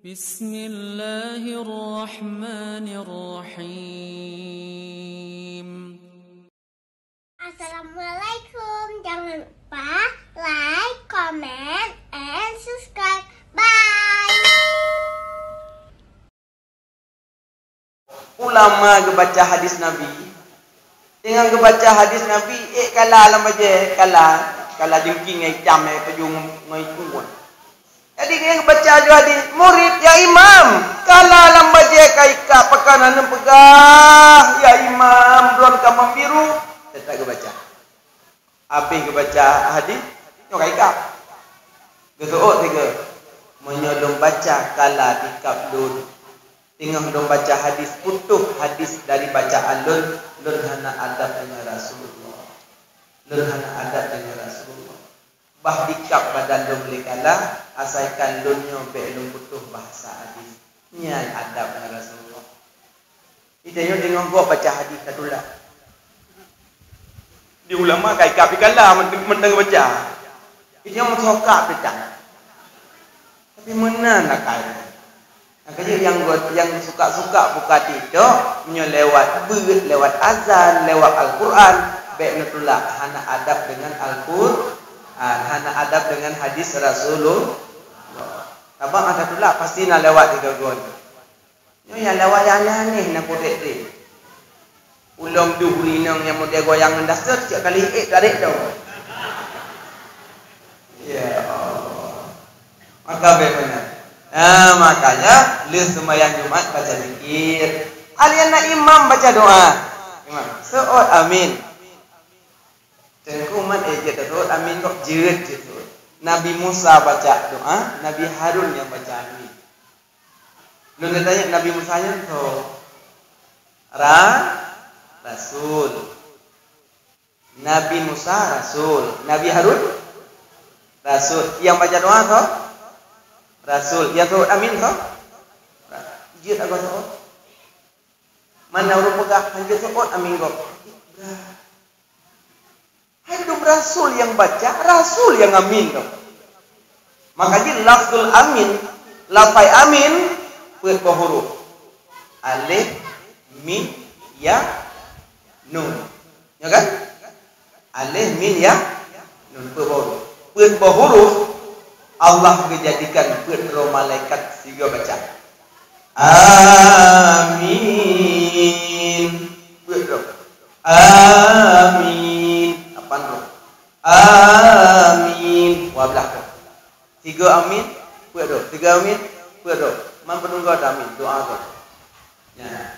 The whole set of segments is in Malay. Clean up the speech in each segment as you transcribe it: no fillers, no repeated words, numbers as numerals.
Bismillahirrahmanirrahim. Assalamualaikum. Jangan lupa like, comment, and subscribe. Bye. Ulama kebaca hadis Nabi. Dengan kebaca hadis Nabi, kala alam aja, kala jengking ngai cam pejung ngai kuat. Jadi dia baca hadis murid ya imam, kala alam aja kai ka pekanan pegah ya imam belum ka membiru, tetap kebaca. Apa kebaca hadis? Yo kai ka. Gesuot tiga. Menyolong baca kala tikap dun. Tengah dong baca hadis putuh hadis dari bacaan lun hana adab dengan Rasulullah. Lun hana adab dengan Rasulullah. Bah dikap badan lun boleh kalah asalkan lunnya belum putuh bahasa hadis. Nyan adab dengan Rasulullah. Idanya tengah gua baca hadis kadulah. Di ulama kai kap kalah menteng baca. Idanya mensokak petang. Tapi mana nak kaya? Makanya yang suka-suka buka tidur lewat beut, lewat azan, lewat Al-Quran, baik natullah hana adab dengan Al-Quran, hana adab dengan hadis Rasulullah. Abang ada tulak pasti nak lewat tiga gon. Yo yang lewat yang aneh nak potek tu. Ulum du hulinang yang model goyang mendasar setiap kali tarik tau. Ya Allah. Maka bagaimana? Makanya lu sembahyang Jumat baca zikir. Alian nak imam baca doa. Imam, seot amin. Tengkuman jeut amin kok jeut. Nabi Musa baca doa, Nabi Harun yang baca amin. Lu tanya Nabi Musa nya tu Rasul. Nabi Musa Rasul, Nabi Harun Rasul. Yang baca doa tu Rasul, yang tu amin kau? Jid agak tu. Mana orang pegah hanya tu amin kau. Hidup Rasul yang baca, Rasul yang amin kau. Makanya lafzul amin, lafai amin berapa huruf? Alif, mim, ya, nun. Ya kan? Alif, mim, ya, nun berapa huruf? Allah menjadikan beberapa malaikat sehingga baca amin. Amin. Apa tu? Amin. Wablah. Tiga amin. Tiga amin. Man penunggu amin. Doa tu. Ya.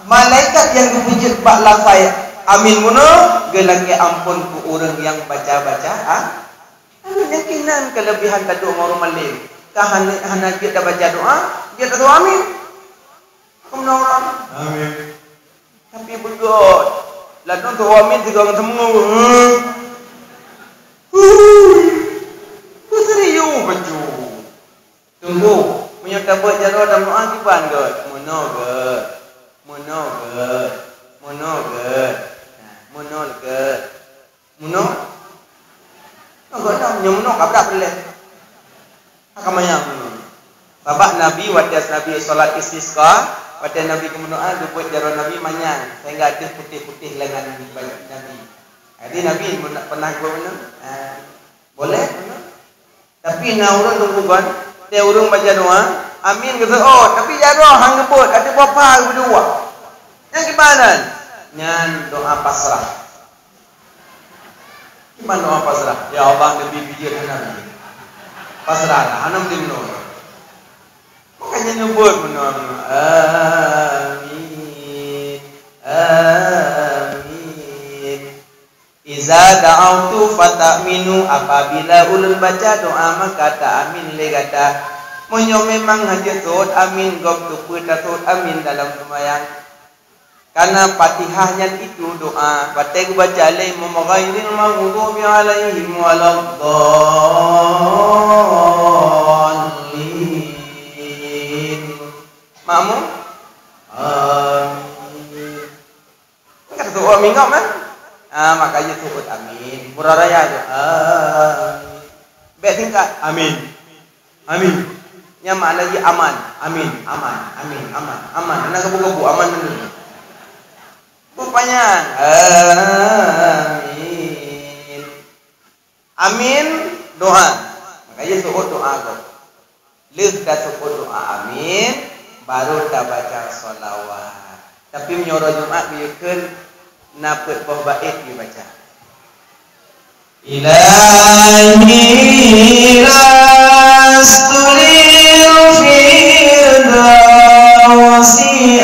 Malaikat yang dipuji bak lafai amin muno gelake ampun ku orang yang baca-baca. Yakinan kelebihan tadu orang malim. Hana dia dah baca doa, dia tak tahu amin. Aku menorang. Amin. Tapi begot. Lalu tu amin tiga orang semua. Serius baju. Tunggu. Menyata buat jarak dalam doa kiban god. Mono. Agak nak nyemunok apa boleh? Akamanya. Babak Nabi wadas Nabi solat istisqa, wadas Nabi kemendoa buat jaran Nabi manyang sehingga ada putih-putih lengan Nabi. Jadi Nabi pernah buat mana? Boleh? Tapi nak urang tunggu kan? Dia urang baca doa, amin kata oh, tapi jaran hang gebut ada berapa berdua. Yang gimana? Nyan doa pasrah. Gimana doa pasrah? Ya Allah Nabi bijir Nabi. Pasrah hanam di menurut. Makanya nyebut menurut. Amin. Amin. Iza da'autu fata'minu. Apabila ulun baca doa maka ta'amin le kata. Monyo memang hanya sod amin gok tupu tasod amin dalam sembahyang. Karena Fatihahnya itu doa. Fatihah baca alaihim ghairil maghdubi alaihim waladdallin. Makmum? Amin. Kata doa minggu kan? Makanya sebut amin. Murah raya tu. Amin. Baik tingkat. Amin. Amin. Nyamak lagi aman. Amin. Aman. Amin. Aman. Aman. Anak kebu-kebu aman dulu. Rupanya amin. Amin doa. Makanya suruh doa kau. Leh dah suruh doa amin, baru dah baca solawat. Tapi menyorot Jumat biarkan napet bawah bait dia baca. Ilahi lastulil firdausi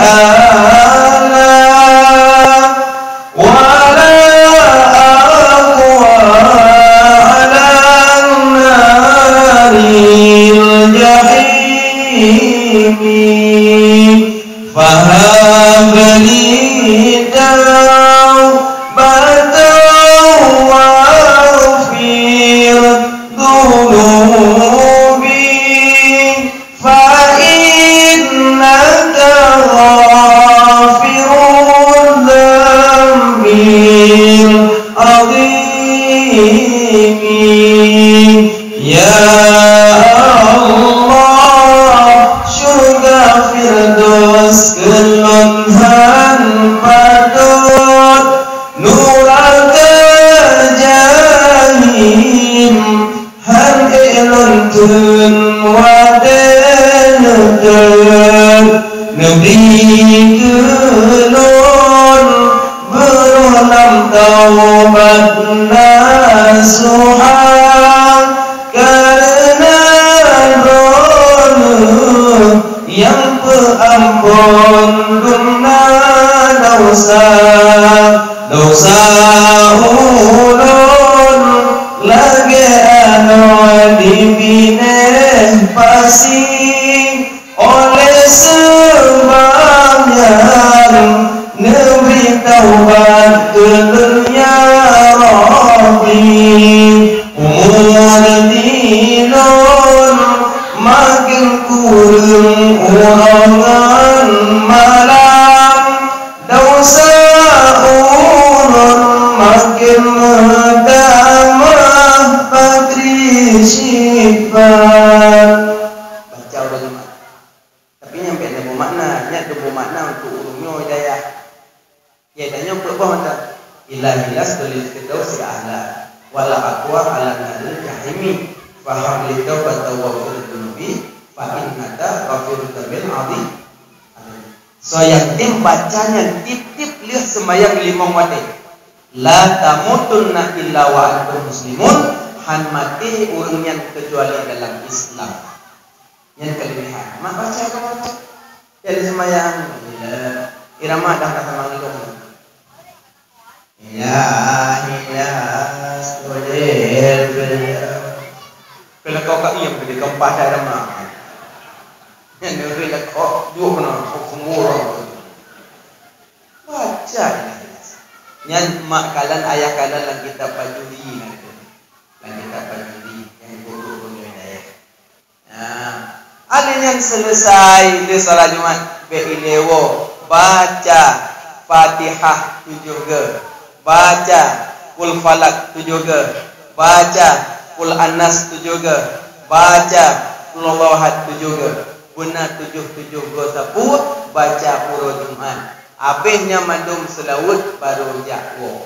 a'la wala aqwa ala naril jahim fahabli bacanya tip-tip lihat sembahyang 5 waktu. La tamutunna illa wa antum muslimun, han mati urang yang kecuali dalam Islam. Yang kelebihan. Mak baca kamu baca. Jadi sembahyang irama dah kata manglung. Ya boleh. Kalau kau kat ia boleh kempah dah irama. Yang negeri lah kau dua kena semua. Baca yang mak kalian ayah kalian yang kita pajuri nanti, yang kita pajuri yang guru hidayah. Ada yang selesai di salat Jumat beilewo baca Fatihah 7 ge, baca Qul Falak 7 ge, baca Qul An-Nas 7 ge, baca Qul Huwallahu Ahad 7 ge, benar 7 ge saput baca pura Jumat. Habisnya mandum selawut baru jakwo.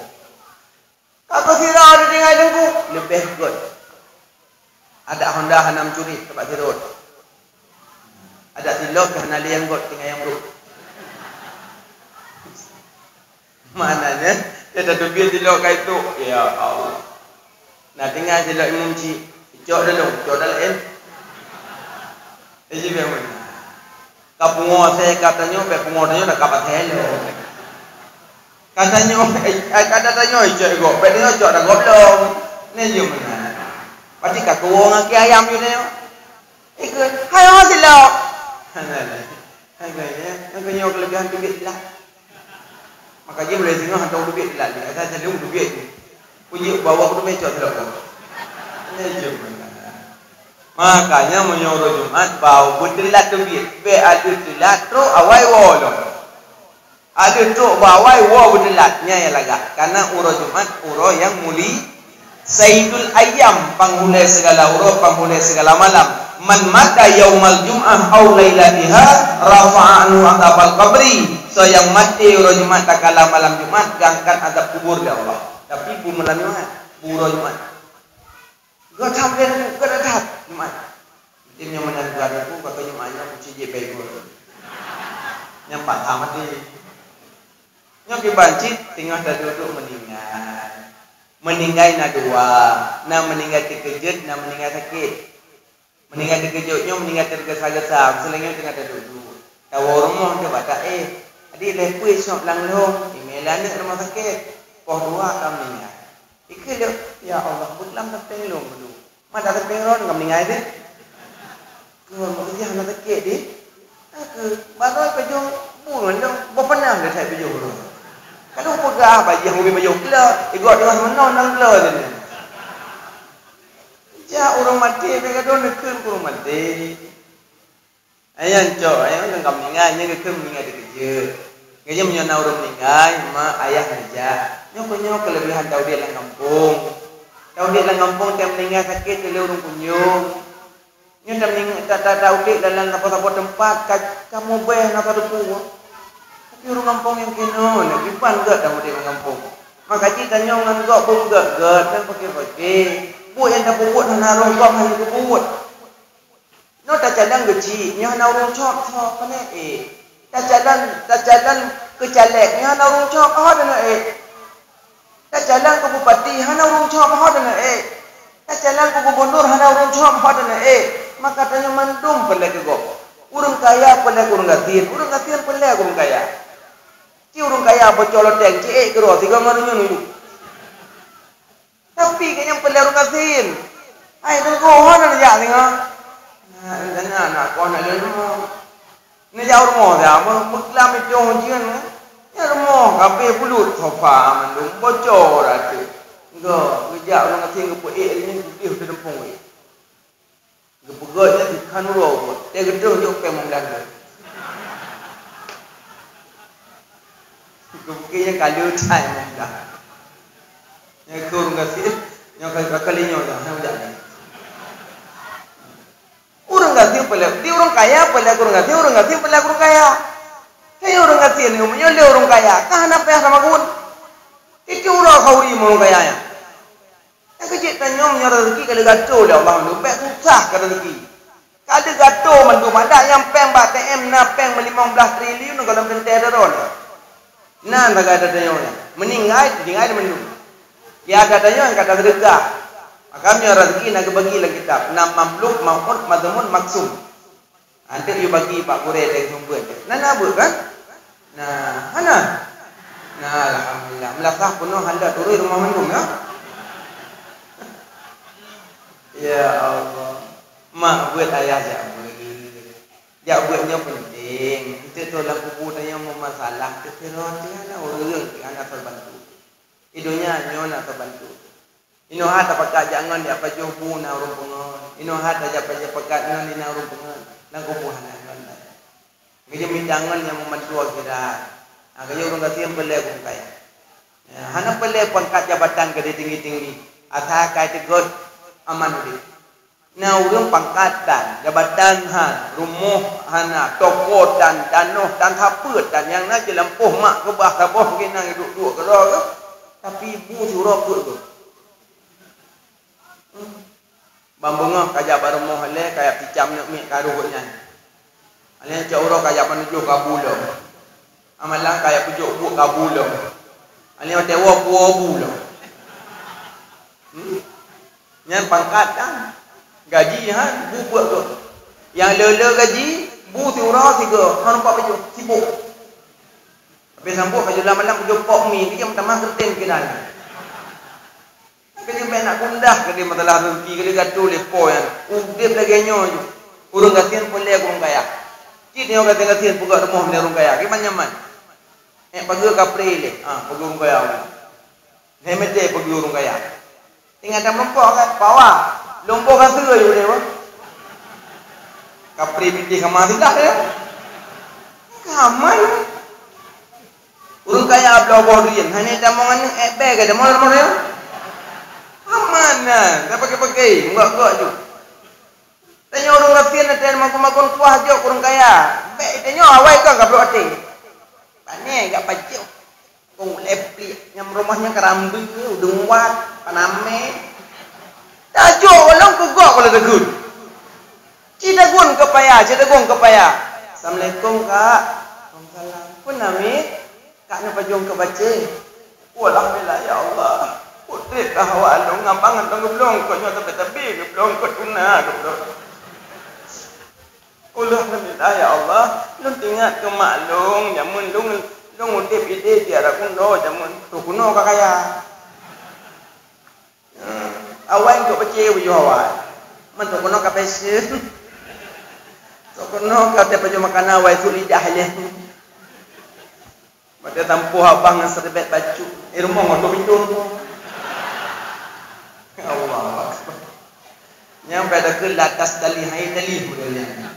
Kakak sirah ada tinggal dengku lebih good. Ada Honda hanam curi tempat sirut. Ada silok kena liang got tinggal yang buruk. Mananya dia dah dubil silok kai tu. Ya Allah. Nah tinggal silok imam ci. Cok dulu, cok dalam. Ini memang. Kapungo saya katanya, kapungo tanya dah kapat hello. Katanya, kata tanya ijek go, bedanya jok dah goblong. Ni je mana? Pasti kat kuang aki ayam je ni. Ikut, hai orang silap. Hai gaya, yang kau kelebihan duit lah. Maka dia boleh tengok hantar duit lah. Dia kata celung duit ni. Puji bawa aku duit jok silap tu. Ni je mana? Makanya menyuruh Jumat bau berdelat duit. Be ada delat tu awai wolo. Ada tu bawai wo berdelatnya ya laga. Karena urah Jumat urah yang muli Sayyidul Ayyam, penghuni segala urah, penghuni segala malam. man mata yaumal jum'ah aw lailatiha rafa'a anhu adzabal qabri. So yang mati ro Jumat tak kala malam Jumat gangkat azab kubur dia Allah. Tapi bu malam Jumat, bu ro Jumat. Gak sampai ke dekat Jumat. Timnya menanggar aku kata Jumatnya aku cije bego. Nyampak tamat ni. Nyoki bancit tinggal dah duduk meninggal. Meninggal na dua, na meninggal terkejut, na meninggal sakit. Meninggal terkejutnya meninggal tergesa-gesa, selengnya tengah duduk. Tahu rumah dia baca adik lepui sok langlong, imelan ni rumah sakit. Poh dua kam meninggal. Ikut ya Allah, butlam tepeng long dulu. Mata tepeng ron kam meninggal deh. Kau mesti hana sakit deh. Aku baru pejong bulan dong, berpenang dah saya pejong dulu. Kalau pegah baju hobi baju kelah, ikut dengan menang nang kelah je. Ja orang mati mereka don nekun orang mati. Ayang cok, ayang kan kam meninggal, nya nekun meninggal dikejut. Kerja menyana orang meninggal, mak ayah kerja. Nyok kelebihan tahu dia lang kampung. Tahu dia lang kampung dia meninggal sakit dia orang kunyung. Nya dah meninggal tak tahu dia dalam apa-apa tempat kamu beh nak ada puang. Tapi orang kampung yang kena nak kipan gak tahu dia lang kampung. Maka cita nyong ngan gak pun gak dan pakai. Buat yang tak buat naruh gak hanya buat. No tak jalan gaji, nya naruh cok kan Tak jalan ke calegnya hana urung cop ha dana Tak jalan ke bupati hana urung cop ha dana Tak jalan ke gubernur hana urung cop ha dana Maka tanya mandum pelai ke gop. Urung kaya pelai urung gatin pelai urung kaya. Ci urung kaya bocolot deng ci ke ro tiga ngarunya nulu. Tapi kayaknya pelai urung gatin. Ai tu ko hana ya tengah. Nah nak ko nak lelu. Ni jauh rumah dia, muklam itu hujan, ya rumah, kape pulut, sofa, mandung, bocor ada. Enggak, kerja orang asing kepo ini dia sudah dempung. Kepegat ni kan roh, dia gedung jauh pemong dah. Kepuknya kalau cai mong dah. Yang kurang kasih, yang kalinya dah, yang jadi. Orang ganti pelak, dia orang kaya pelak orang ganti pelak orang kaya. Kayak orang ganti ni, umumnya dia orang kaya. Kah apa yang sama kun? Itu orang kauri orang kaya ya. Yang kecil tanya menyara rezeki kalau gato dah Allah tu, pek susah kalau rezeki. Kalau gato mandu ada yang peng bat TM na peng 15 triliun kalau kentai ron. Nah tak ada tanya meninggal mandu. Ya katanya kata sedekah. Maka kami rezeki nak bagi lah kitab. Nam mamluk maut madmun maksum. Nanti you bagi Pak Kure dari sumber. Nana apa kan? Nah, hana. Nah, alhamdulillah. Melakah penuh anda turun rumah mandum ya. Ya Allah. Mak buat ayah jak buat. Jak buatnya penting. Kita tu lah kubur tanya mau masalah. Kita roti ana orang anak terbantu. Idonya nyona terbantu. Ino hata pakai jangan dia apa jobu na urung pengon. Ino hata aja pakai nan dina urung pengon. Nang kubuhan nan. Ngeje mindangan yang membantu kita. Agaknya urung kasih pelai pun kaya. Hana pelai pangkat jabatan ke tinggi-tinggi. Asa kai tegot aman di. Na urung pangkatan, jabatan rumah hana, toko dan danoh dan hapet dan yang na jelampuh mak ke bah taboh kena duduk ke ke. Tapi ibu suruh put tu. Bambungah kajak baru mohale kayak picam nak mik karuhnya. Alih cauro kayak menuju kabulo. Amalah kayak pujuk buat kabulo. Alih tewa bulo. Yang pangkat kan gaji bu buat tu. Yang lele gaji bu tiura tiga. Han nampak baju sibuk. Habis sambut baju malam pujuk pok mi dia pertama kertin kinan. Kali nak kundah kali masalah rezeki kali gaduh lepo yang dia belaganya je. Urang kasihan boleh orang kaya. Cik ni orang kasihan buka rumah orang kaya. Gimana nyaman? Pagi kapre le. Pagi orang kaya. Hemete pagi orang kaya. Tinggal dah lompok kan bawa. Lompok kan serai boleh apa? Kapre binti kamar tidak dia. Kamar. Urang kaya belah rian. Hanya dah mongan beg ada mau dia. Mana? Tak pakai-pakai, enggak je. Tanya orang kafir nanti makan kuah je kurang kaya. Baik tanya awal kan enggak perlu hati. Pane enggak pajak. Kong lepli nyam rumahnya kerambi udung wat paname. Tajo orang kegok kalau tegun. Cidagun kepaya, cidagun kepaya. Assalamualaikum kak. Waalaikumsalam. Pun nami kak nak pajong ke baca. Alhamdulillah ya Allah. Putih kahwa long ngambangan long belong kau nyoto betabi belong kau tuna belong. Alhamdulillah ya Allah. Long tingat ke maklong jamun long utip ide tiara kuno jamun tu kuno kakaya. Awan kau baca wujud awal. Mantu kuno kapesin. Tu kuno kau tiap pajong makan awal tu lidah le. Maka tampuh abang yang serbet baju. Rumah ngoto pintu. Allah Akbar. Yang pada ke latas tali hai tali budaya.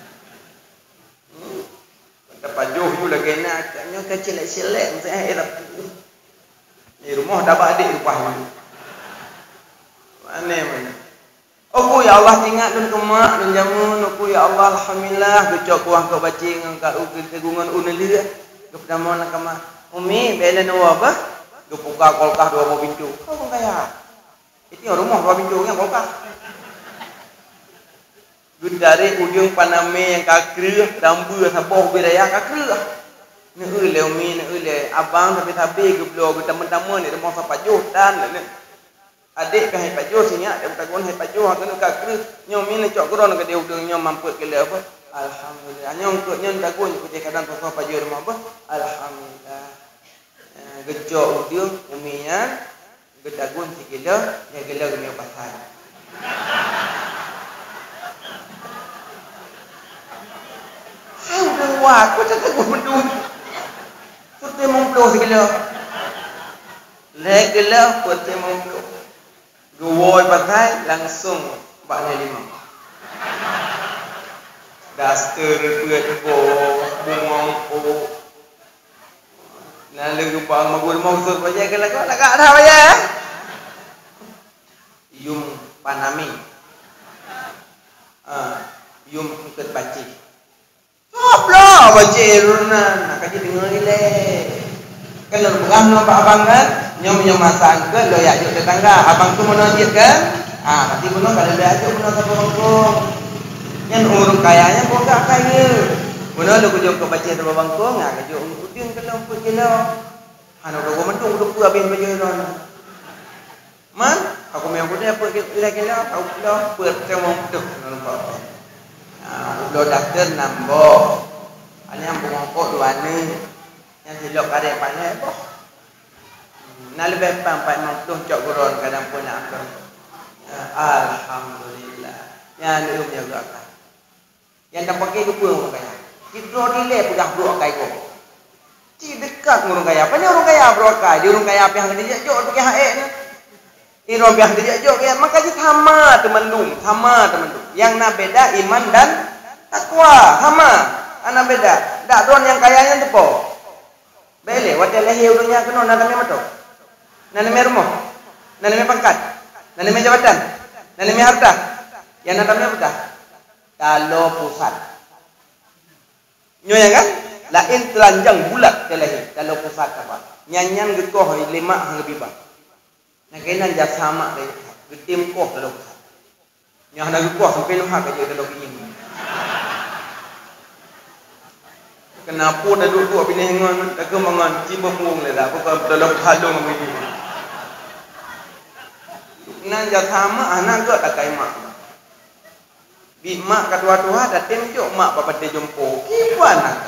Pada pajuh tu lagi nak nya kecil selek saya irap. Ni rumah dah adik rupah ni. Mana. Oh ya Allah ingat dun kemak dun jamun aku ya Allah alhamdulillah gecok kuah kau baca ngangkat kegungan unelia. Pertama nak kama umi bela nawa apa? Gepuka kolkah dua pintu. Kau pun kaya. Itu rumah dua pintu yang kolkah. Dari ujung paname yang kakri dambu saboh beraya kakri. Ni ule umi ni ule abang tapi geblo teman-teman ni rumah sapajuh dan adik kan pajuh sinya dia tagon hai pajuh kan kakri nyomi ni cok gron ke dia udung nyom mampu ke apa. Alhamdulillah nyom tu nyom tagon ku kadang tu pajuh rumah apa. Alhamdulillah. Gejok udung uminya gedagun sikila ya gila gemi pasal. Sudah wah aku cakap aku mendung. Putih memplo sikila. Lek gila putih memplo. Gowoi pasal langsung baknya 5. Daster buat bungong po. Lalu bang magul mau sur baca ke lagu nak ada baca. Yum panami. Yum ikut baca. Stoplah baca runa nak kaji dengar ile. Kalau bukan nampak abang kan, nyom masak ke lo ya juk tetangga. Abang tu menojit kan? Nanti benar kalau dia ajuk benar sampai bangkong. Yang urung kayanya kok gak kaya. Benar lu kujung ke baca tu bangkong, kujung udin kalau pun kilo. Hano dogo mentung udah pura bin baca ron. Man, aku memang punya apa kilo, aku kilo per temu tu nampak. Udah doktor nambo. Hanya bungkok dua ni. Yang silap karek pandai boh. Nak lebih pampai mampu cok guron kadang pun nak. Alhamdulillah. Yang ni dia berkata. Yang tak pakai ke pun kaya. Kita dile pegang bro kai ko. Ci dekat ngurung kaya. Apa ni orang kaya bro kai? Dia orang kaya apa yang dia jok pakai haek ni. Ini orang yang dia jok ya maka dia sama teman-teman, Yang nak beda iman dan takwa, sama. Ana beda. Dak tuan yang kayanya tu po. Bele, wate lehi urungnya kena naname mato. Naname rumah. Naname pangkat. Naname jabatan. Naname harta. Yang naname apa? Kalau pusat. Nyonya kan? Lain telanjang bulat telehi kalau pusat apa? Nyanyan gekoh 5 hang lebih bah. Nak kena jasama deh. Getim koh kalau pusat. Yang nak gekoh sampai luha kerja kalau ini. Kenapa dah duduk bini hengon tak kemangan ciba pung le dah bukan dalam halung begini. Nan jasama anak ke tak kai mak. Bi mak kadua-dua dah temjok mak bapa dia jompo. Kipan nak.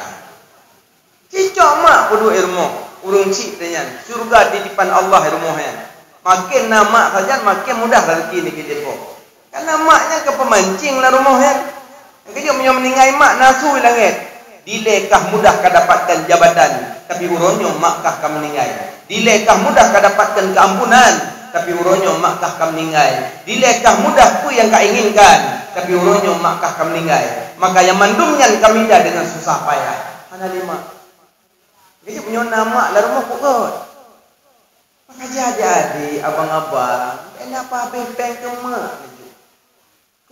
Cicok mak kudu ilmu. Urung cik tanya. Surga di depan Allah ilmunya. Makin nama saja makin mudah rezeki ni kita po. Karena maknya ke pemancing lah rumahnya. Kerja punya meninggai mak nasu langit. Dilekah mudah kau dapatkan jabatan, tapi uronyo makkah kau meninggai. Dilekah mudah kau dapatkan keampunan, tapi uronyo makkah kau meninggai. Dilekah mudah apa yang kau inginkan, tapi uronyo makkah kau meninggai. Maka yang mandumnya kami dah dengan susah payah. Hana 5. Kerja punya nama lah rumah pokok. Maka jadi abang-abang, kenapa benteng ke mak?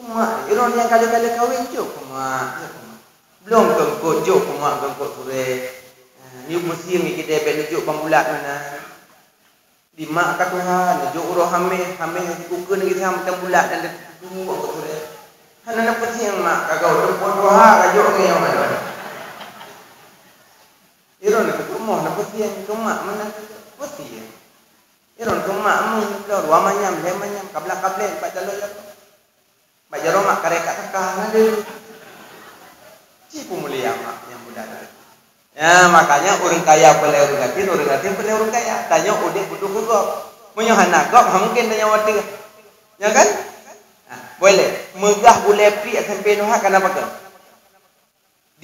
Kemak, iron yang kali-kali kahwin jok kemak. Belum kengkot jok kemak kengkot sore. Ni mesti ni kita dapat juk pambulat mana. Di mak kat Tuhan, juk uroh hamil kuku ni kita macam bulat dan tunggu kengkot sore. Hana nak peci mak kagau pun doa kajok ni yang mana. Iron ni kemak nak peci kemak mana peci. Iron kemak mu keluar wamanyam lemanyam kabla-kablen pak jalur ya. Pak jaro mak kareka takah ada. Cipu mulia mak yang muda tadi. Ya makanya orang kaya boleh orang gatin boleh orang kaya. Tanya udah butuh gop. Munyo hana gop mungkin tanya wati. Ya kan? Nah, boleh. Megah gulai pri sampai Noha kenapa kan?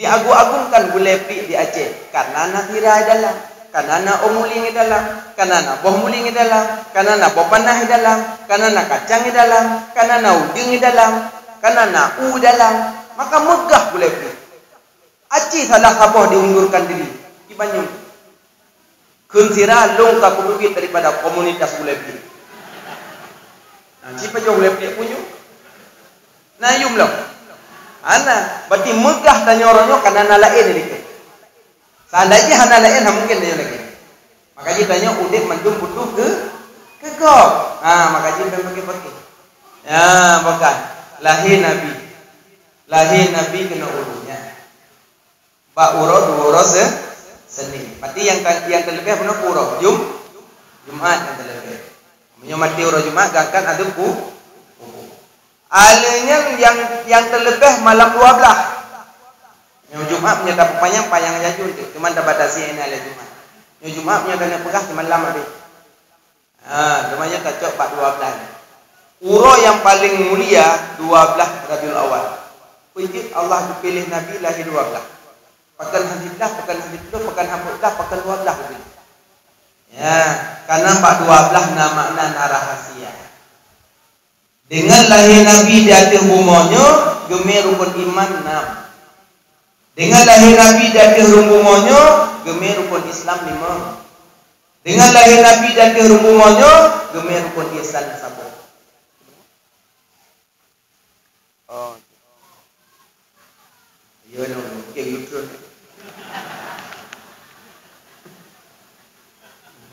Diagung-agungkan gulai pri di Aceh karena nak tirai dalam, karena nak omuling dalam, karena nak boh muling dalam, karena nak boh panah dalam, karena nak kacang dalam, karena nak udang dalam, karena nak dalam, maka megah gulai pri. Aceh salah kabah diundurkan diri. Di Banyung. Kensira long ka kubibit daripada komunitas gulai pri. Nah, siapa jauh gulai pri punyu? Nah, yum lah. Ana, berarti megah tanya orangnya karena ana lain dikit. Seandainya ana lain mungkin tanya lagi. Maka dia tanya udik mandum butuh ke gop. Ah, maka dia pergi. Ya, bukan. Lahir Nabi kena urunya. Pak uro dua uro seni. Berarti yang terlebih benar uro. Jumat yang terlebih. Menyamati uro Jumat gangkan ada alenya yang terlebih malam 12. Yang Jumat punya dapat payang jajun tu. Cuma dapat batasi ini ala Jumat. Yang Jumat punya kena pegah cuma malam habis. Namanya kacau 12. Uro yang paling mulia 12 Rabiul Awal. Wujud Allah dipilih Nabi lahir 12. Pekan hadidlah, pekan hadidlah, pekan hamudlah, pekan 12. Ya, karena 12 nama rahasia. Dengan lahir Nabi di akhir umurnya, gemir rukun iman 6. Dengan lahir Nabi di akhir umurnya, gemir rukun Islam 5. Dengan lahir Nabi di akhir umurnya, gemir rukun ihsan 1. Oh. Yo no, kayak gitu.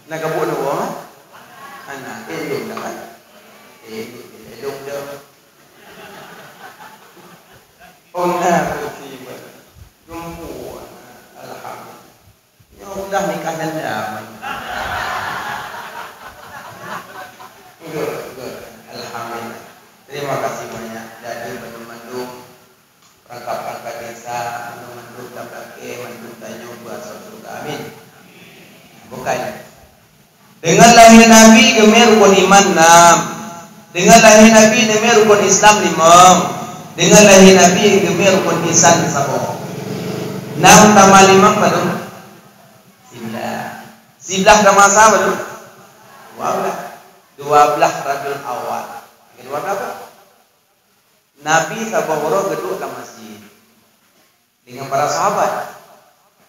Nak kabut nak buat? Anak, elok dah kan? Elok dah. Oh nak bertiba, jumpa, alhamdulillah. Ya udah nikah dan damai. Good, alhamdulillah. Terima kasih banyak dari Bandung, perangkat desa, Bandung Tabake, Bandung Tanjung, Bahasa Surga. Amin. Bukan. Dengan lahir Nabi gemir rukun iman 6. Dengan lahir Nabi gemir rukun Islam 5. Dengan lahir Nabi gemir rukun ihsan 1. 6 tambah 5 berapa? 11 tambah sama berapa? 12 Rabiul Awal. Kedua berapa? Nabi sabahoro geduk ke masjid dengan para sahabat.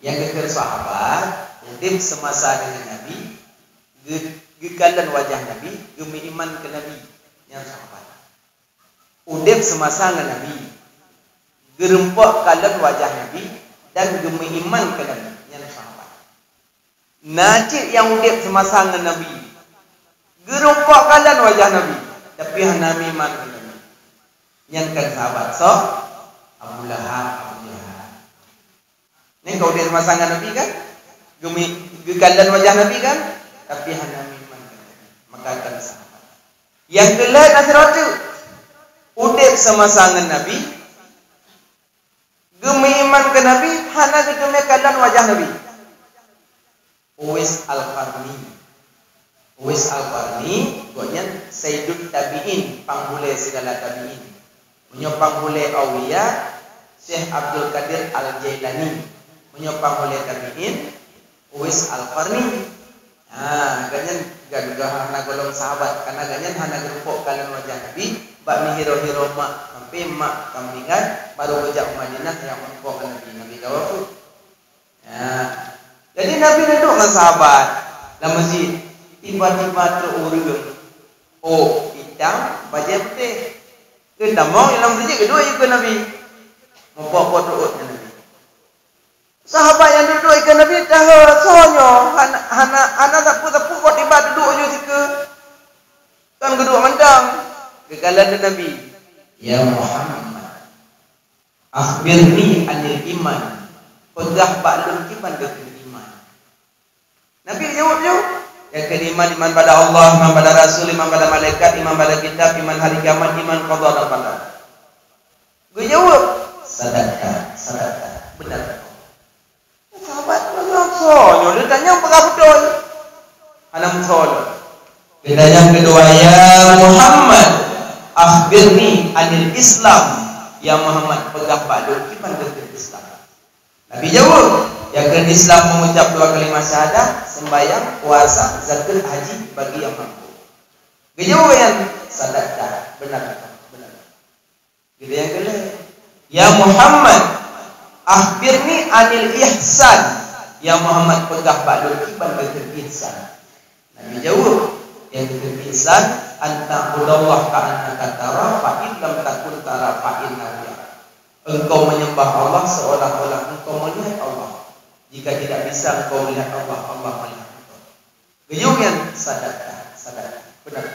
Yang kekal sahabat udip semasa dengan Nabi, gekalan wajah Nabi, gemi iman ke Nabi yang sahabat. Udip semasa dengan Nabi, gerempok kalan wajah Nabi dan gemi iman ke Nabi yang sahabat. Najib yang udip semasa dengan Nabi, gerempok kalan wajah Nabi, tapi Nabi iman ke Nabi yang kan sahabat. So Abu Lahab, Abu Jahal. Ini kau udip semasa dengan Nabi kan? Gekalan wajah Nabi kan? Tapi hanya iman maka akan sahabat. Yang kelak nasratu udip semasa dengan Nabi, gemi iman ke Nabi, hanya gemi kalan wajah Nabi. Uwais Al-Qarni gonya Sayyidul Tabi'in, panggule segala tabi'in. Punya panggule awliya Syekh Abdul Qadir Al-Jailani. Punya panggule tabi'in Uwais Al-Qarni. Ganyan gaduga hana golong sahabat karena ganyan hana gerupok kalian wajah Nabi bak mi hiro-hiro mak sampai mak kambingan baru wajah Madinah yang gerupok Nabi gawafu. Jadi Nabi duduk dengan sahabat dalam masjid, tiba-tiba terurung hitam baju putih. Kita mau dalam masjid kedua ikut Nabi. Membawa doa Nabi. Sahabat yang duduk ikut Nabi dah sonyo. Anak sapu kau tiba duduk je sika. Kan kedua mandang. Kekalan Nabi. Ya Muhammad. Akhbirni anil iman. Pegah baklun iman dengan iman. Nabi jawab je. Yang keiman, iman pada Allah, iman pada Rasul, iman pada malaikat, iman pada kitab, iman hari kiamat, iman qada dan qadar. Gue jawab, sadaqah, benar. Sahabat bilang sonyo, dia tanya apakah betul? Anak sonyo. Kita yang kedua, ya Muhammad, akhbirni anil Islam. Ya Muhammad, pegah baklun iman dengan Islam. Nabi jawab, yang ke Islam mengucap 2 kalimat syahadat, sembahyang, puasa, zakat, haji bagi yang mampu. Kejawaban sadaqah, benar. Gitu yang kedua, ya Muhammad, akhbirni anil ihsan. Ya Muhammad, pegah baklun iman dengan ihsan. Nabi jawab, yang dengan ihsan, anta'budallah ka'annaka tara, fa in lam takun tara fa innahu yara. Engkau menyembah Allah seolah-olah engkau melihat Allah. Jika tidak bisa engkau melihat Allah, Allah melihat engkau. Kejawaban sadaqah, benar.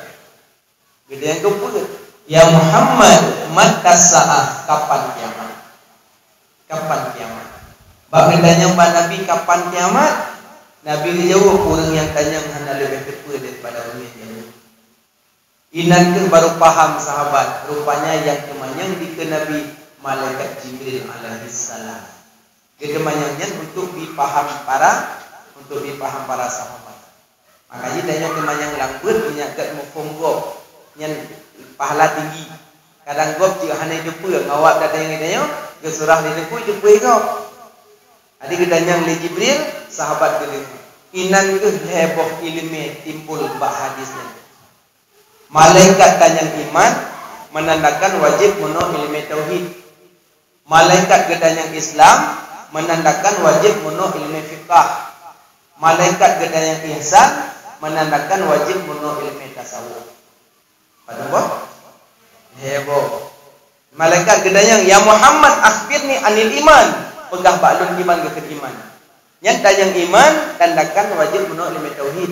Gede yang keempat, ya Muhammad, mata sa'ah, kapan kiamat? Kapan kiamat? Bagi tanya Pak Nabi kapan kiamat? Nabi dijawab, orang yang tanya hanya lebih ketua daripada orang yang jauh. Inan ke baru paham sahabat, rupanya yang kemanyang di ke Nabi malaikat Jibril alaihissalam. Kedemanyangnya untuk dipaham para sahabat. Makanya tanya kemanyang lambut punya kat mufonggo yang pahala tinggi. Kadang gop jika hanya jumpa ngawak datang yang tanya ke surah di deku jumpa kau. Adik kedanyang le Jibril sahabat kedua. Inan ke heboh ilmu timbul bak hadisnya. Malaikat tanya iman menandakan wajib menuh ilmu tauhid. Malaikat kedanyang Islam menandakan wajib menuh ilmu fiqh. Malaikat gedanya ihsan menandakan wajib menuh ilmu tasawuf. Pada apa? Heboh. Malaikat gedanya ya Muhammad akhbirni anil iman. Pegah baklun iman ke iman. Yang tayang iman tandakan wajib menuh ilmu tauhid.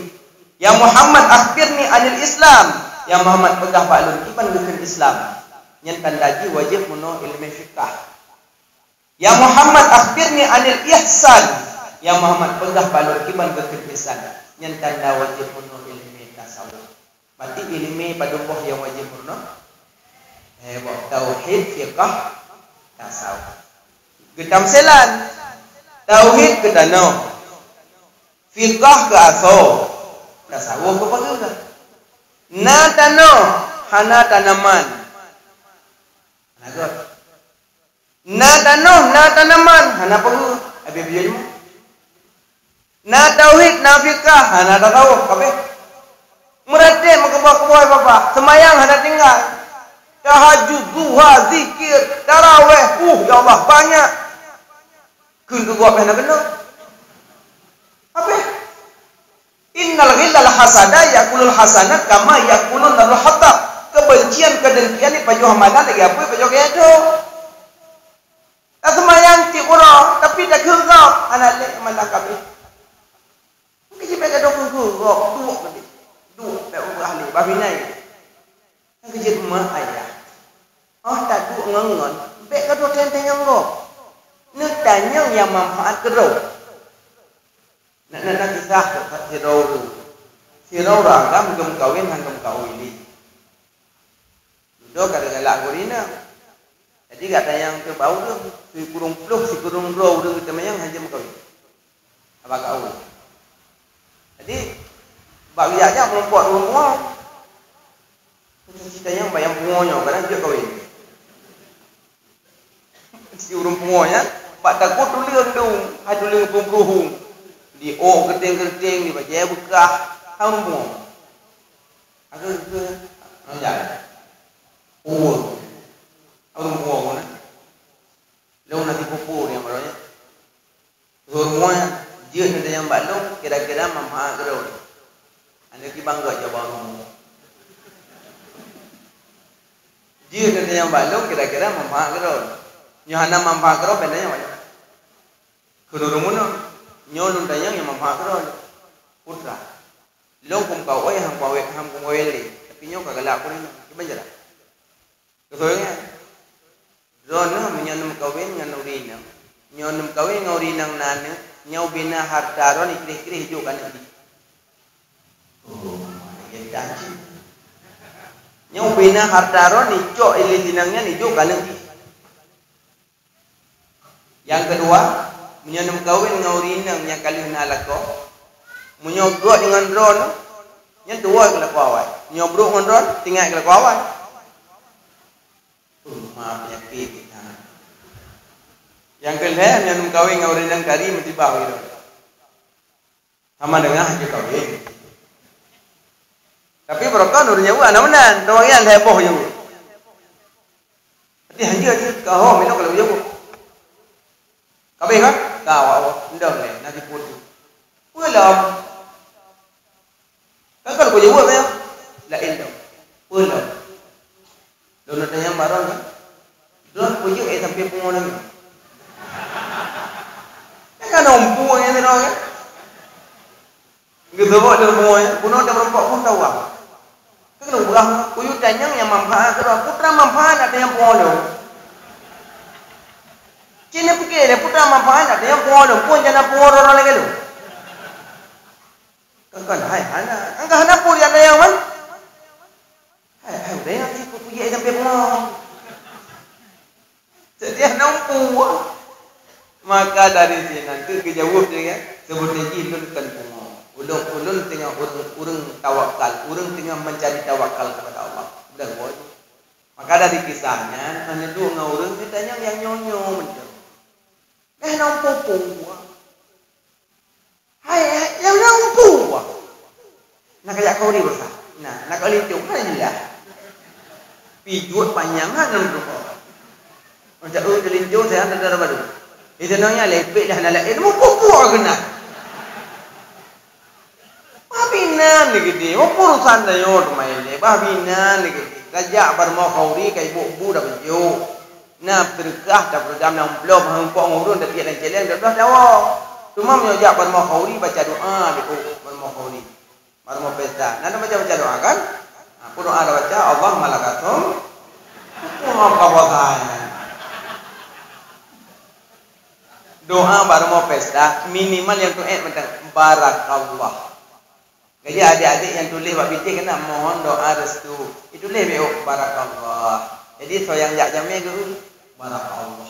Ya Muhammad akhbirni anil Islam. Ya Muhammad pegah baklun iman ke Islam. Yang tandagi wajib menuh ilmu fiqh. Ya Muhammad akhbirni anil ihsan. Ya Muhammad pegah balur iman ke ihsan. Yang tanda wajib menuh ilmu tasawuf. Berarti ilmu padumpah yang wajib menuh tauhid, fiqh, tasawuf. Gedam selan. Tauhid ke danau. Fiqh ke aso. Tasawuf ke pagula. Na danau hana tanaman. Nagot. Na tanaman hana pagu abi biyo mo. Na tauhid na fiqh hana tasawuf kabeh. Murate magkabawa bapa semayang hana tinggal. Tahajud, duha, zikir, tarawih. Ya Allah banyak. Kun ke gua hana kena. Apa? Innal ghillal hasada yakulul hasanat kama yakulun narul hatab. Kebencian kedengkian ni pajuh hamalan lagi apa pajuh kaya tu. Tak semayang ti ura tapi tak gerap anak lek malah kabeh. Mungkin sampai kada gerap dua kali. Dua tak ahli babinai. Yang kerja rumah ayah. Oh tak dua ngengon. Bek kada tenteng yang go. Nak tanya yang manfaat kerau. Nak kisah sirau tu. Sirau ragam gem kawin hangam kawin. Duduk kada galak gorina. Jadi kata yang ke bau tu, si kurung pluh, si kurung roh tu kita mayang hanya makawin. Apa kau? Jadi bagi aja melompat rumah. Kita yang bayang pungonya, kadang dia kawin. Si urung pungonya, pak takut tuliang dong, ada tuliang pembruhung. Di kerting di baju bekah, tahun pungo. Aku jalan. Orang buang mana? Lalu nanti pupur yang beranya. Semua dia ada yang balong kira-kira mamah kerau. Anda ki bangga jawab orang. Dia kata yang balong kira-kira mampak kero. Nyohana mampak kero pendanya banyak. Kedurungan nyolun tayang yang mampak kero putra. Long kum kau ham kum le. Tapi nyo kagalak ko rin. Iba jara. Kesoynya. Drone menyanum kawin ngan urina. Nyanum kawin ngan urinang nana, nyau bina harta ron ikrih-krih jo kan di. Oh, ya janji. Nyau bina harta ron ijo ili dinangnya ijo kan di. Yang kedua, menyanum kawin ngan urinang nya kali nalako. Menyogok dengan drone, yang dua kalau kawan. Nyobruk dengan drone, tinggal kalau kawan. Maaf penyakit kita. Yang kedua, menyanum kawin dengan urinang kari mesti bau itu. Sama dengan haji kawin. Tapi berokah nurnya bukan namanan, doang yang heboh je. Tapi haji kau minum kalau je. Kawin kan? Kau, ndam le, nanti putus. Pulang. Kan kalau kau jawab ya, lain dong. Pulang. Dono tayang barang kan? Dono pujuk sampai pengonan. Kan ompu yang itu kan? Gitu kok dia semuanya. Puno dia merempok pun tahu apa. Kan kalau bukan pujuk tayang yang manfaat terus putra manfaat ada yang pengonan. Cina fikir dia putra manfaat ada yang pengonan. Pun jangan pengonan orang lagi lu. Kan hai anak, angkat anak pun yang ada yang mana? Hai udah yang sih pujuk sampai pengonan. Jadi anak puas. Maka dari sini nanti kejawab dia sebutnya itu kan pengonan. Ulun tengah urang tawakal, urang tengah mencari tawakal kepada Allah. Sudah boleh. Maka dari kisahnya, hanya dua ngurang ditanya yang nyonyo macam. Nampu puas. Hai, yang nampu puas. Nak kayak kau ni besar. Nak kali itu kan dia. Pijut panjangan nampu kau. Macam telinjau saya ada baru. Itu namanya lepek dah nak lepek. Mau puas kena. Babinan ni gede. Mau urusan dah yo main le. Babinan ni gede. Raja bermau kauri kai bu dah bejo. Nak berkah dah berdam nang belum hangpok ngurun dah tiada jalan dah dawa. Cuma menyajak bermau kauri baca doa di bermau kauri. Bermau pesta. Nana baca doa kan? Aku doa dah baca Allah malakatum. Apa kawasan? Doa baru mau pesta minimal yang tu macam barakallah. Jadi adik-adik yang tulis bab bitik kena mohon doa restu. Itu lebih barakallah. Jadi soyang jak jamnya guru barakallah.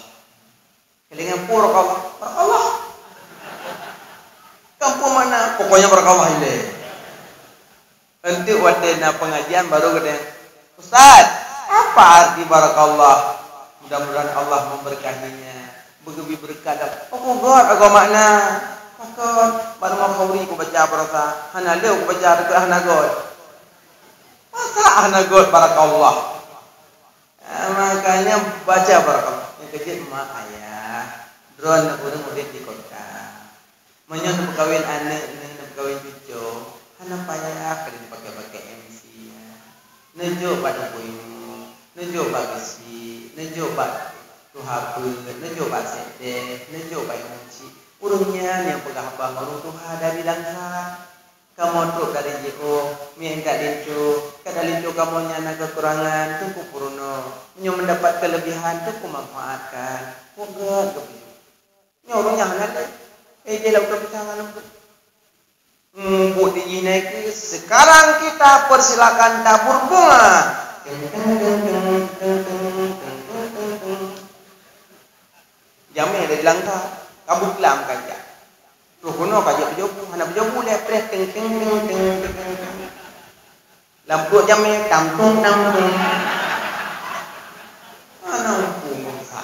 Kelingan pur barakallah. Kampung mana? Pokoknya barakallah ile. Nanti waktu pengajian baru kata, Ustaz, apa arti barakallah? Mudah-mudahan Allah memberkahinya. Begitu berkah. Oh God, agak makna. Takut baru mau kauri ku baca berasa. Hana leu ku baca dekat hana God. Masa hana God barakallah. Makanya baca barakallah. Yang kecil mak ayah. Drone urang murid di kota. Menyon berkawin anak dengan berkawin cucu. Hana payah kali pakai MC. Nejo pada puimu. Nejo bagasi. Nejo bag Tuhan nejo ba sede, nejo ba kunci. Urungnya yang pegah bang urung Tuhan dari langsa. Kamu tu dari jiko, mien ka lincu, kada lincu kamu nyana kekurangan, tu ku puruno. Nyo mendapat kelebihan tu ku manfaatkan. Moga kepiye. Nyo urungnya hanade. Je lau kepisangan lu. Bu diinaiki sekarang kita persilakan tabur bunga. Jamnya dari langkah kabut lam kaja. Tuh kono kaja bejobu, hana bejobu lepres teng. Lampu jamnya tampung. Ana punggung sa.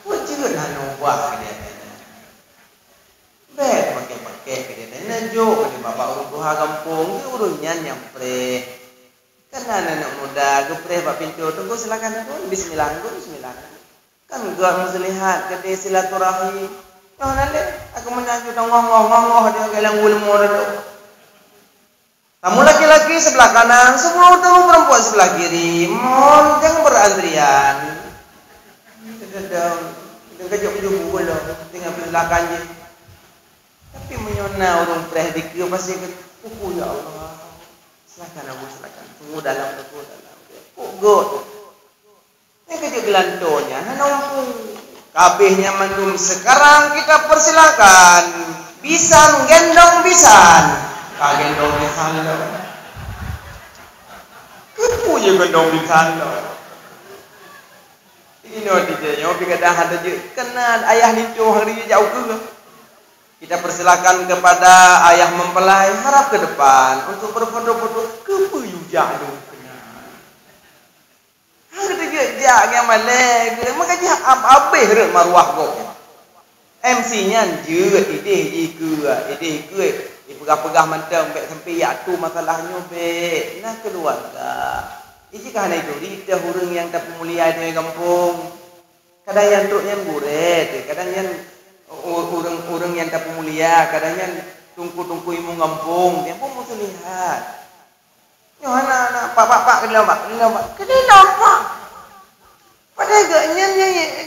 Wajib hana wah dia. Bet pakai dia. Nejo ke bapak urung tuha kampung, dia urunnya nyampre. Kan anak muda gepre pak pintu tunggu silakan aku bismillah. Kan gua mesti lihat ke silaturahmi. Oh nanti aku menyanyi dong ngoh dia galang ulmo dulu. Tamu laki-laki sebelah kanan, 10 tamu perempuan sebelah kiri. Mohon jangan berantrian. Kadang kejap-kejap bola, tinggal belakang je. Tapi menyona orang preh dikira pasti kuku ya Allah. Silakan Abu, silakan. Tunggu dalam. Good. Ini kejap gelantonya, nampung. Kabehnya mandum. Sekarang kita persilakan. Bisan gendong bisan. Gendong bisan lo. Kupu je gendong bisan lo. Ini dia, nyobi kadang ada je. Kenal ayah nicu hari jauh ke. Kita persilakan kepada ayah mempelai harap ke depan untuk berfoto-foto kepuyujak tu. Kita jejak yang malek, makanya habis rek maruah kau. MC-nya je ideh ke, dipegah-pegah mantang baik sampai ya tu masalahnya baik. Nah keluarga. Ini kan itu dia orang yang tak mulia di kampung. Kadang yang truk yang buret, kadang yang orang yang tak mulia, kadangnya tungku-tungku imu ngampung, dia pun mesti lihat. Yo anak-anak, pak, kenapa pak? Padahal agaknya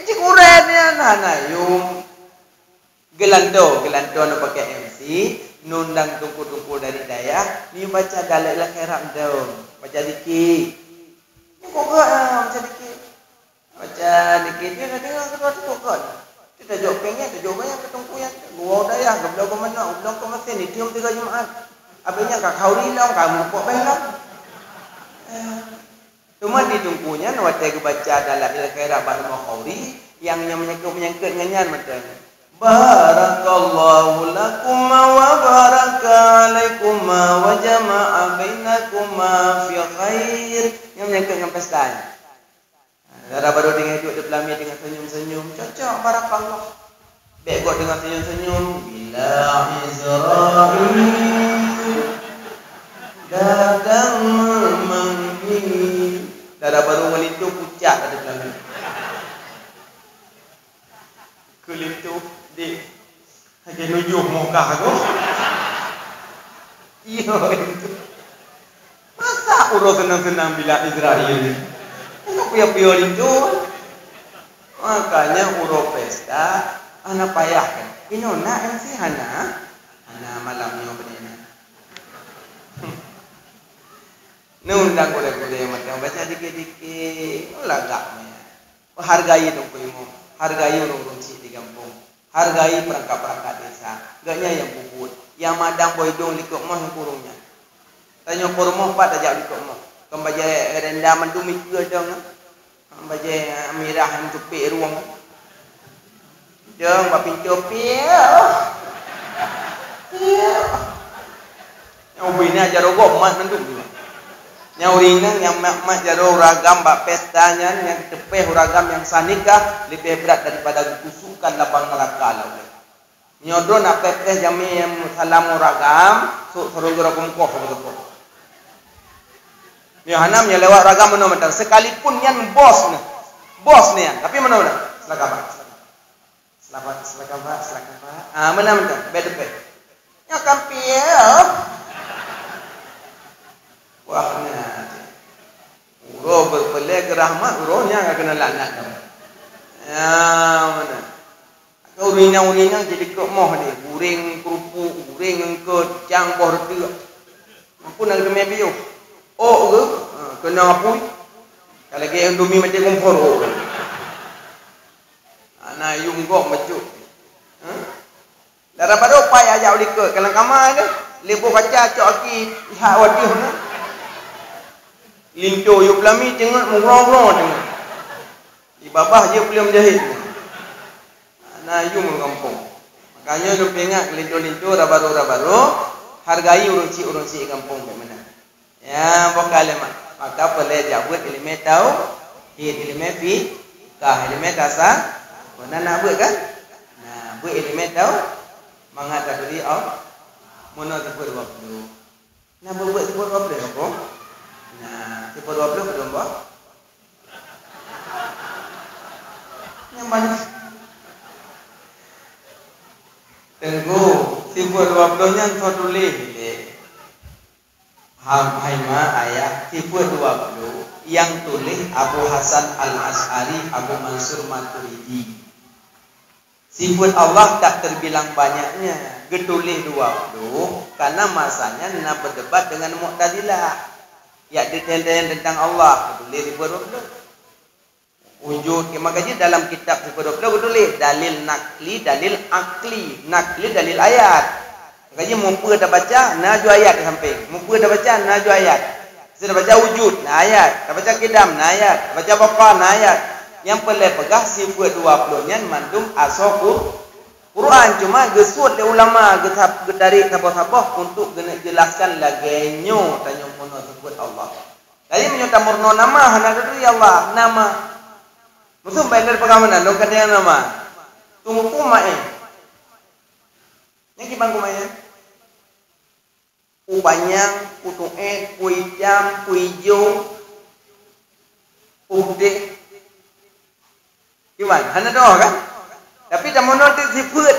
cik urat ni anak-anak, yung gelando nak pakai MC, nundang tungku-tungku dari daya, ni baca dalai lah kerap daun, baca dikit. Ni kok baca dikit. Baca dikit, dia dah dengar kedua-dua kan. Kita jawab pengen, kita jawab banyak ketungku yang gua daya, gabla ke mana, ulang ke mesin ni, tium 3 Jumaat. Abangnya kak kau rilang, kamu pok belang. Cuma ditungkunya, nawat saya baca dalam ilkhairah baru khauri, yang menyangkut nyanyian macam Barakallahu lakuma wa barakalaikuma wa jama'a bainakuma fi khair. Yang menyangkut dengan pesta. Darah baru dengan hidup di pelami dengan senyum-senyum. Cocok barakallah. Baik buat dengan senyum-senyum. Bila Israel datang memanggil. Darah baru melintu pucat di pelami. Kelintu di hanya nujuh muka aku. Iya itu. Masa urus senang-senang bila Israel ni? Enggak puyah-puyah itu. Makanya urus pesta anak payah kan. Pinona MC Hana malamnya begini. Nundang boleh-boleh macam baca dikit-dikit. Lagaknya. Hargai dong kuimu. Hargai orang cik di kampung. Hargai perangkat-perangkat desa. Gaknya yang bubut. Yang madang boydong likut mah yang kurungnya. Tanya kurung pak tajak likut mah. Kembaja rendah mendumi ke dong. Kembaja mirah yang tupik ruang. Dong bapin tupik. Yang ubin aja rogok mah mendumi. Nyauringan yang mak jaro ragam bak pestanya yang tepeh ragam yang sanikah lebih berat daripada kusukan lapang neraka lah. Nyodo nak pepeh jami yang salam ragam suruh ragam koh betul. Ni hanam yang lewat ragam mana mentar sekalipun yang bos ni tapi mana silakan pak. Mana mentar bedepeh. Ya kampiel. Wah uro berpelai ke rahmat uronya enggak kena laknat. Ya mana? Kau urinang jadi kok moh ni, guring kerupuk, guring engkau cang boh reti. Mampu nak demi bio. Oh ke? Kena apui. Kalau ke Indomie macam kompor. Ana yung gok macuk. Daripada upaya ajak likut kalau kamar ke, lepo kaca cok aki hak wadih na. Linto yuk pelami tengok murah-murah tengok. Di babah je boleh menjahit. Nah, yuk kampung. Makanya lu pengat linto-linto rabaru. Hargai urung cik kampung bagaimana. Ya, pokoknya maka boleh jabut ilmu tahu, ilmu fi, kah ilmu dasar. Mana nak buat kan? Nah, buat ilmu tahu, mengata diri mana sebut waktu. Nah, buat sebut waktu apa? Nah, tipe 20 belum bah? Yang mana? Tunggu, tipe 20 nya kau tulis. Haima ayat tipe 20 yang tulis Abu Hasan Al-Asy'ari, Abu Mansur Maturidi. Sifat Allah tak terbilang banyaknya. Getulih 20 karena masanya nak berdebat dengan Mu'tazilah. Ya ditentang tentang Allah. Getulih sifat 20. Wujud. Makanya dalam kitab sifat 20 getulih dalil nakli, dalil akli. Nakli dalil ayat. Makanya mumpah dah baca, naju ayat di samping. Mumpah dah baca, naju ayat. Sudah baca wujud, nah ayat. Dah baca kidam, nah ayat. Dah baca baqa, nah ayat. Yang pelai pegah sifat 20-nya mandum asokur Quran. Cuma gesut le ulama getari sabah-sabah untuk jelaskan lagenyo tanya mono sifat Allah. Jadi menyuta murno nama hana dulu ya Allah nama. Musuh bayar pengamana lo katanya nama. Tunggu kumae. Yang kibang kumae. Upanyang, putu'e, puijam, puijo, pude. Gimana? Hana doa kan? Tapi dah monotik sifat.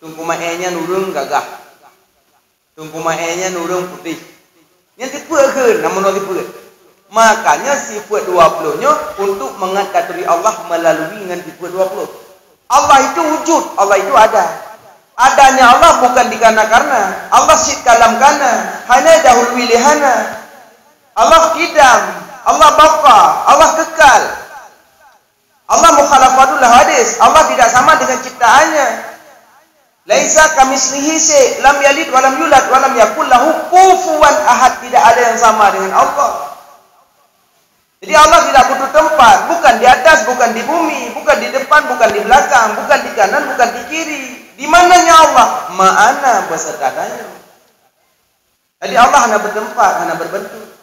Tungku ma'enya nurung gagah. Tungku ma'enya nurung putih. Yang sifat ke? Namun sifat. Makanya sifat 20-nya untuk mengatakan Allah melalui dengan sifat 20. Allah itu wujud. Allah itu ada. Adanya Allah bukan dikarenakan. Allah syid kalam kana. Hanya dahul wilihana. Allah kidam. Allah baqa. Allah kekal. Allah mukhalafatul hadis. Allah tidak sama dengan ciptaannya. Laisa kamislihi syai', lam yalid wa lam yulad wa lam yakul lahu kufuwan ahad. Tidak ada yang sama dengan Allah. Jadi Allah tidak butuh tempat, bukan di atas, bukan di bumi, bukan di depan, bukan di belakang, bukan di kanan, bukan di kiri. Di mananya Allah? Ma'ana besertanya. Jadi Allah hanya bertempat, hanya berbentuk.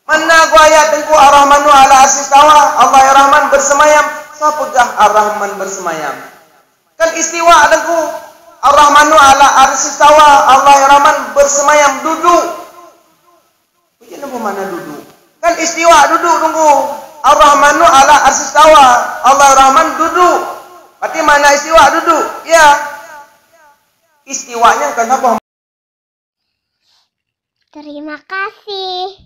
Mana gua ayat tengku Ar-Rahmanu ala asis tawa, Allah Ar-Rahman bersemayam. Sapagah Ar-Rahman bersemayam? Kan istiwa tengku Ar-Rahmanu ala asis tawa, Allah Ar-Rahman bersemayam duduk. Begini mana duduk? Kan istiwa duduk tunggu. Ar-Rahmanu ala asis tawa, Allah Ar-Rahman duduk. Berarti mana istiwa duduk? Ya. Istiwanya kenapa? Terima kasih.